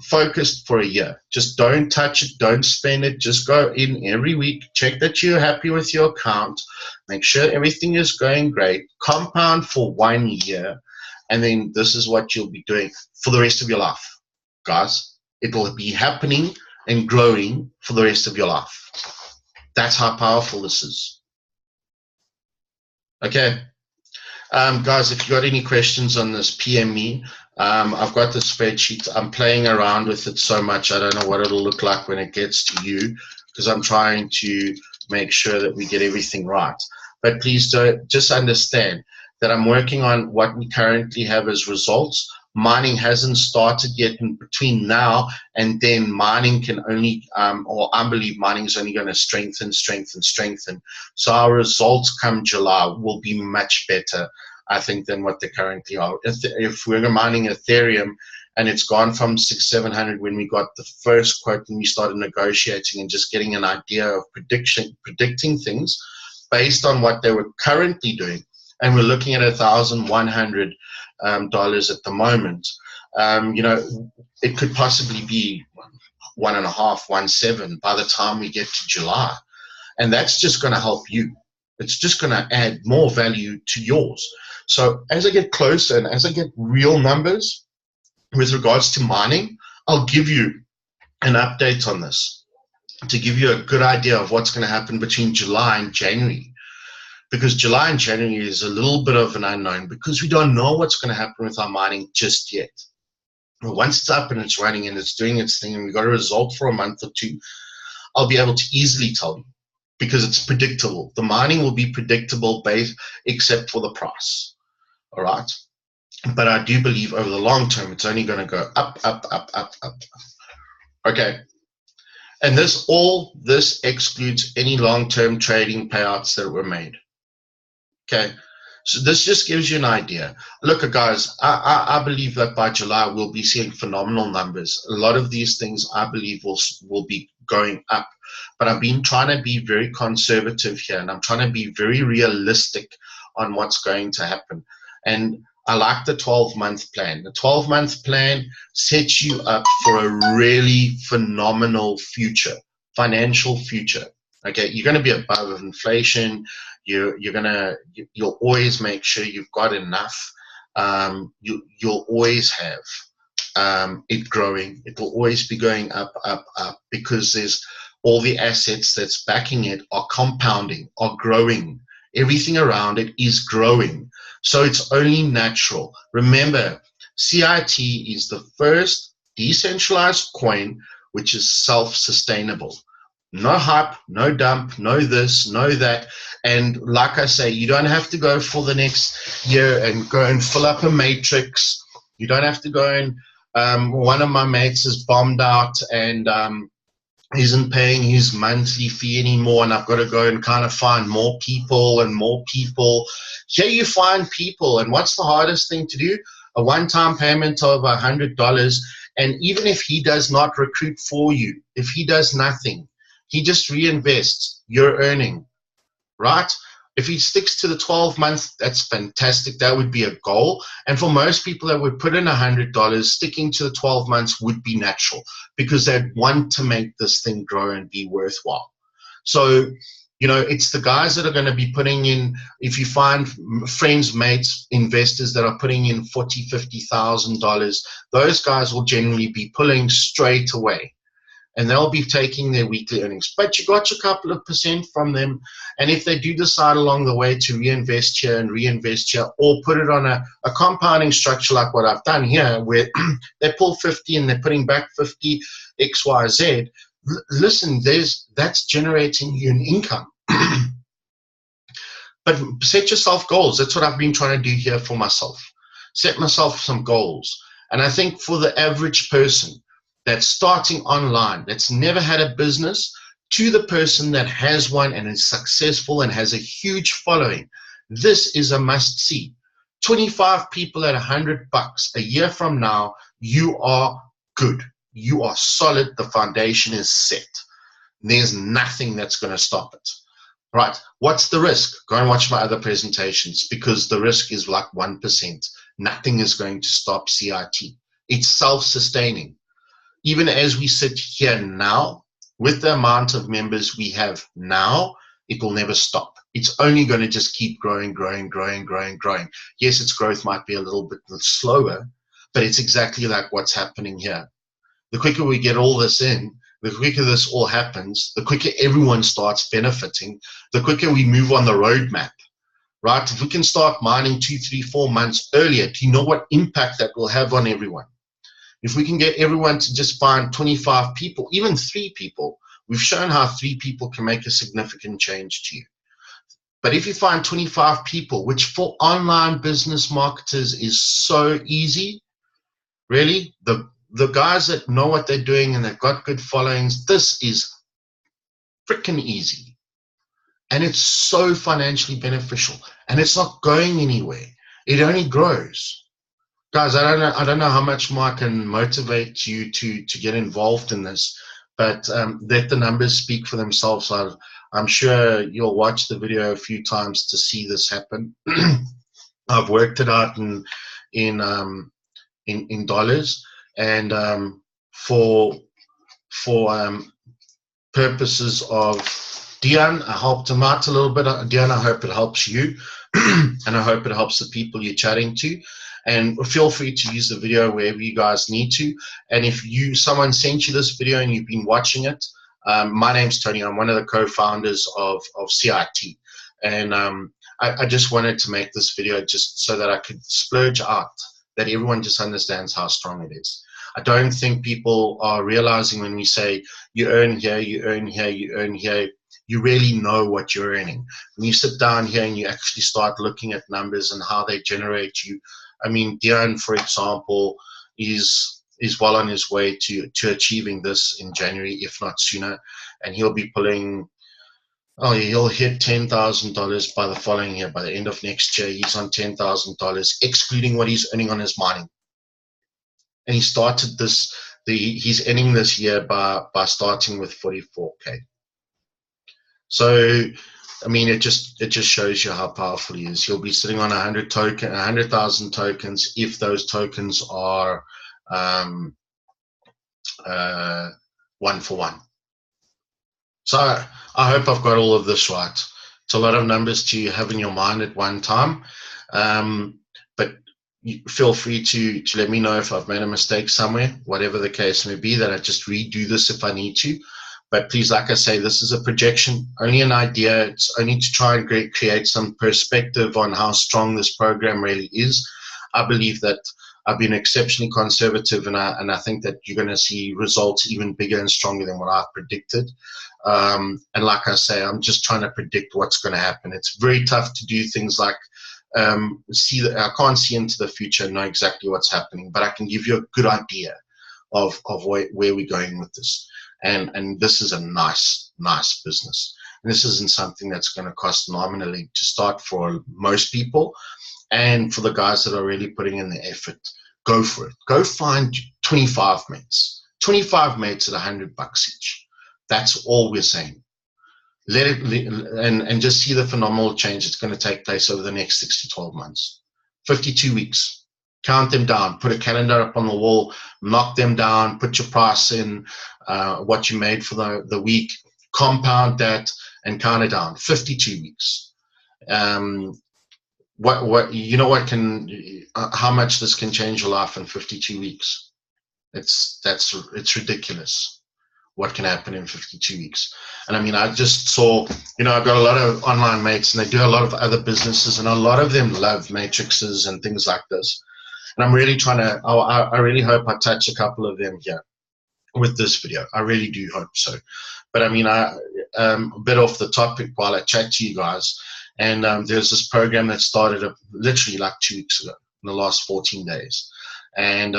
focused for a year. Just don't touch it, don't spend it. Just go in every week, check that you're happy with your account, make sure everything is going great, compound for 1 year, and then this is what you'll be doing for the rest of your life. Guys, it will be happening and growing for the rest of your life. That's how powerful this is. Okay. Guys, if you got any questions on this, PM me. I've got the spreadsheet. I'm playing around with it so much, I don't know what it'll look like when it gets to you, because I'm trying to make sure that we get everything right. But please don't, just understand that I'm working on what we currently have as results. Mining hasn't started yet. In between now and then, mining can only, or I believe mining is only going to strengthen. So our results come July will be much better, I think, than what they currently are. If we're mining Ethereum and it's gone from 600-700 when we got the first quote and we started negotiating and just getting an idea of predicting things based on what they were currently doing, and we're looking at $1,100 at the moment, you know, it could possibly be 1.5, 1.7 by the time we get to July. And that's just going to help you. It's just going to add more value to yours. So as I get closer and as I get real numbers with regards to mining, I'll give you an update on this to give you a good idea of what's going to happen between July and January. Because July and January is a little bit of an unknown because we don't know what's going to happen with our mining just yet. But once it's up and it's running and it's doing its thing and we've got a result for a month or two, I'll be able to easily tell you because it's predictable. The mining will be predictable except for the price. All right. But I do believe over the long term, it's only going to go up, up, up, up, up. Okay. And this excludes any long-term trading payouts that were made. Okay, so this just gives you an idea. Look, guys, I believe that by July we'll be seeing phenomenal numbers. A lot of these things I believe will be going up. But I've been trying to be very conservative here, and I'm trying to be very realistic on what's going to happen. And I like the 12-month plan. The 12-month plan sets you up for a really phenomenal future, financial future. Okay, you're going to be above inflation. You'll always make sure you've got enough. You'll always have it growing. It will always be going up, up, up because there's all the assets that's backing it are compounding, are growing. Everything around it is growing. So it's only natural. Remember, CIT is the first decentralized coin which is self-sustainable. No hype, no dump, no this, no that. And like I say, you don't have to go for the next year and go and fill up a matrix. You don't have to go and one of my mates is bombed out and isn't paying his monthly fee anymore, and I've got to go and kind of find more people and more people. Here you find people, and what's the hardest thing to do? A one-time payment of $100, and even if he does not recruit for you, if he does nothing, he just reinvests, you're earning, right? If he sticks to the 12 months, that's fantastic. That would be a goal. And for most people that would put in $100, sticking to the 12 months would be natural because they'd want to make this thing grow and be worthwhile. So, you know, it's the guys that are going to be putting in, if you find friends, mates, investors that are putting in $40,000, $50,000, those guys will generally be pulling straight away. And they'll be taking their weekly earnings. But you got your couple of percent from them. And if they do decide along the way to reinvest here and reinvest here, or put it on a compounding structure like what I've done here, where they pull 50 and they're putting back 50 XYZ, listen, that's generating you an income. But set yourself goals. That's what I've been trying to do here for myself. Set myself some goals. And I think for the average person, that's starting online, that's never had a business, to the person that has one and is successful and has a huge following, this is a must-see. 25 people at $100 a year from now, you are good. You are solid. The foundation is set. There's nothing that's going to stop it. Right. What's the risk? Go and watch my other presentations because the risk is like 1%. Nothing is going to stop CIT. It's self-sustaining. Even as we sit here now, with the amount of members we have now, it will never stop. It's only going to just keep growing, growing, growing, growing, growing. Yes, its growth might be a little bit slower, but it's exactly like what's happening here. The quicker we get all this in, the quicker this all happens, the quicker everyone starts benefiting, the quicker we move on the roadmap, right? If we can start mining 2, 3, 4 months earlier, do you know what impact that will have on everyone? If we can get everyone to just find 25 people, even 3 people, We've shown how 3 people can make a significant change to you. But if you find 25 people, which for online business marketers is so easy, really, the guys that know what they're doing and they've got good followings, this is freaking easy. And it's so financially beneficial. And it's not going anywhere. It only grows. Guys, I don't know how much more I can motivate you to get involved in this, but let the numbers speak for themselves. I'm sure you'll watch the video a few times to see this happen. I've worked it out in dollars, and for purposes of Dion, I helped him out a little bit. Dion, I hope it helps you, and I hope it helps the people you're chatting to. And feel free to use the video wherever you guys need to. And if someone sent you this video and you've been watching it, my name's Tony. I'm one of the co-founders of CIT. And I just wanted to make this video just so that I could splurge out, that everyone just understands how strong it is. I don't think people are realizing when we say you earn here, you earn here, you earn here, you really know what you're earning. When you sit down here and you actually start looking at numbers and how they generate you, I mean, Dion, for example, is well on his way to achieving this in January, if not sooner. And he'll be pulling, he'll hit $10,000 by the following year. By the end of next year, he's on $10,000, excluding what he's earning on his mining. And he started this, he's ending this year by starting with 44K. So, I mean, it just shows you how powerful he is. He'll be sitting on 100,000 tokens if those tokens are 1 for 1. So I hope I've got all of this right. It's a lot of numbers to have in your mind at one time, but feel free to let me know if I've made a mistake somewhere, whatever the case may be, that I just redo this if I need to. But please, like I say, this is a projection, only an idea. It's only to try and create some perspective on how strong this program really is. I believe that I've been exceptionally conservative, and I think that you're going to see results even bigger and stronger than what I've predicted. And like I say, I'm just trying to predict what's going to happen. It's very tough to do things like I can't see into the future and know exactly what's happening, but I can give you a good idea of where we're going with this. And this is a nice business. And this isn't something that's going to cost nominally to start for most people. And for the guys that are really putting in the effort, go for it. Go find 25 mates. 25 mates at $100 each. That's all we're saying. Let it and just see the phenomenal change that's going to take place over the next 6 to 12 months. 52 weeks. Count them down. Put a calendar up on the wall. Knock them down. Put your price in, what you made for the week. Compound that and count it down. 52 weeks. How much this can change your life in 52 weeks? It's ridiculous what can happen in 52 weeks. And I mean, I just saw, I've got a lot of online mates and they do a lot of other businesses, and a lot of them love matrices and things like this. And I'm really trying to, I really hope I touch a couple of them here with this video. I really do hope so. But I mean, a bit off the topic while I chat to you guys. And there's this program that started literally like 2 weeks ago, in the last 14 days. And,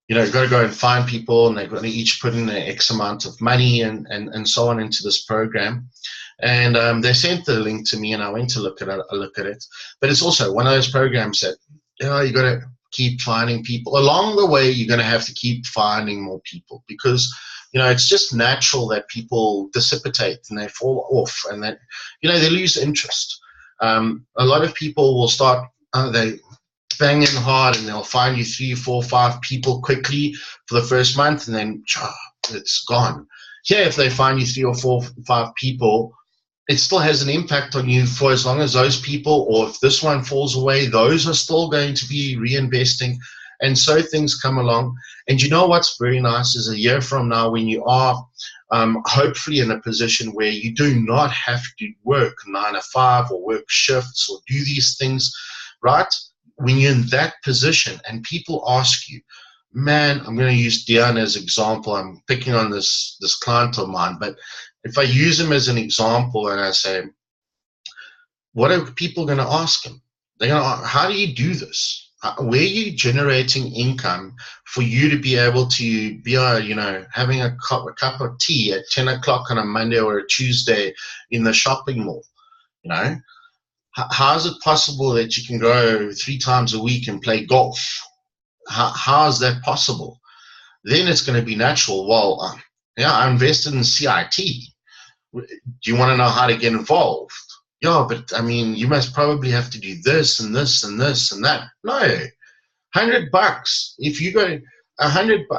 you've got to go and find people, and they've got to each put in an X amount of money and so on into this program. And they sent the link to me, and I went to look at it. But it's also one of those programs that, you got to keep finding people. Along the way, you're going to have to keep finding more people, because it's just natural that people dissipate and they fall off, and that they lose interest. A lot of people will start they bang in hard, and they'll find you 3, 4, 5 people quickly for the first month, and then it's gone. Here, if they find you 3 or 4, 5 people, it still has an impact on you for as long as those people, or if this one falls away, those are still going to be reinvesting. And so things come along. And what's very nice is a year from now, when you are hopefully in a position where you do not have to work 9 to 5 or work shifts or do these things, right? When you're in that position and people ask you, man, I'm going to use Dion as example. I'm picking on this client of mine, but if I use him as an example and I say, what are people going to ask him? They're going to, how do you do this? Where are you generating income for you to be able to be, having a cup of tea at 10 o'clock on a Monday or a Tuesday in the shopping mall? You know, how is it possible that you can go 3 times a week and play golf? How is that possible? Then it's going to be natural. Well, yeah, I invested in CIT. Do you want to know how to get involved? Yeah, but I mean, you must probably have to do this and this and this and that. No, $100. If you go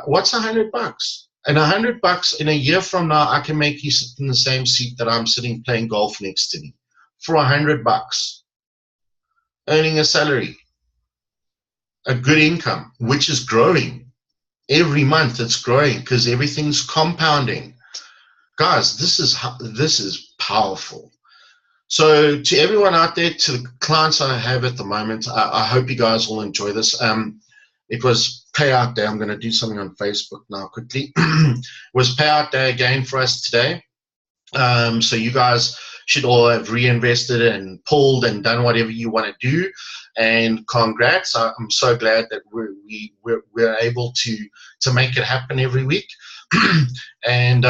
what's $100? And $100 in a year from now, I can make you sit in the same seat that I'm sitting playing golf next to me for $100, earning a salary, a good income, which is growing every month. It's growing because everything's compounding. Guys, this is powerful. So to everyone out there, to the clients I have at the moment, I hope you guys will enjoy this. It was payout day. I'm going to do something on Facebook now quickly. It was payout day again for us today. So you guys should all have reinvested and pulled and done whatever you want to do. And congrats! I'm so glad that we're able to make it happen every week. And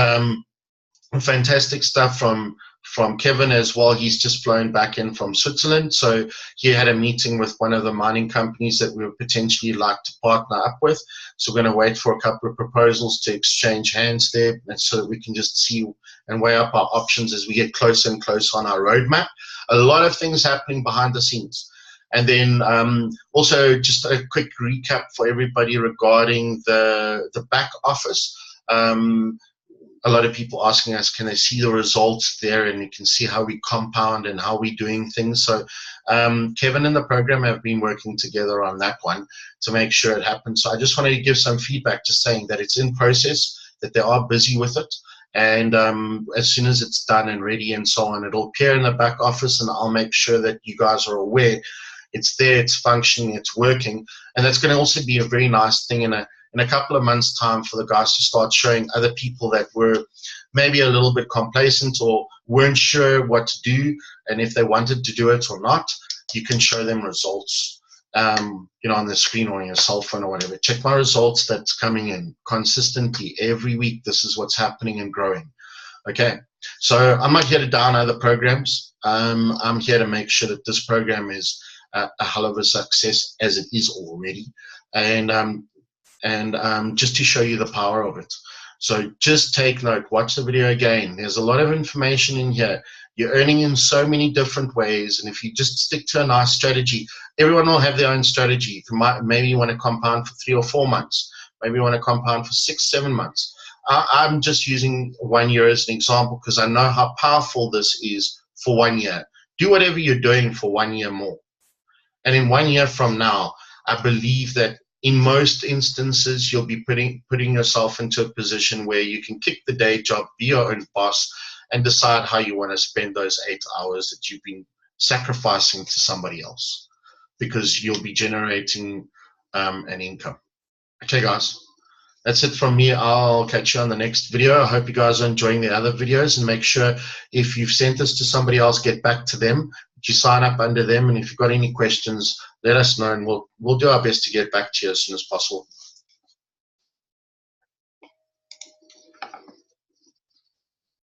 fantastic stuff from Kevin as well. He's just flown back in from Switzerland, so he had a meeting with one of the mining companies that we would potentially like to partner up with. So we're going to wait for a couple of proposals to exchange hands there, and so that we can just see and weigh up our options as we get closer and closer on our roadmap. A lot of things happening behind the scenes. And then also just a quick recap for everybody regarding the back office. A lot of people asking us, can they see the results there, and you can see how we compound and how we're doing things. So Kevin and the program have been working together on that one to make sure it happens. So I just wanted to give some feedback, just saying that it's in process, that they are busy with it. And as soon as it's done and ready and so on, it'll appear in the back office, and I'll make sure that you guys are aware it's there, it's functioning, it's working. And that's going to also be a very nice thing in a couple of months' time for the guys to start showing other people that were maybe a little bit complacent or weren't sure what to do, and if they wanted to do it or not, you can show them results, on the screen or on your cell phone or whatever. Check my results that's coming in consistently every week. This is what's happening and growing. Okay, so I'm not here to down other programs. I'm here to make sure that this program is a hell of a success, as it is already, and just to show you the power of it. So just take note, watch the video again. There's a lot of information in here. You're earning in so many different ways, and if you just stick to a nice strategy, everyone will have their own strategy. Maybe you want to compound for 3 or 4 months. Maybe you want to compound for 6, 7 months. I'm just using 1 year as an example because I know how powerful this is for 1 year. Do whatever you're doing for 1 year more. And in 1 year from now, I believe that in most instances, you'll be putting yourself into a position where you can kick the day job, be your own boss, and decide how you want to spend those 8 hours that you've been sacrificing to somebody else, because you'll be generating an income. Okay, guys, that's it from me. I'll catch you on the next video. I hope you guys are enjoying the other videos, and make sure if you've sent this to somebody else, get back to them. You sign up under them, and if you've got any questions, let us know, and we'll do our best to get back to you as soon as possible.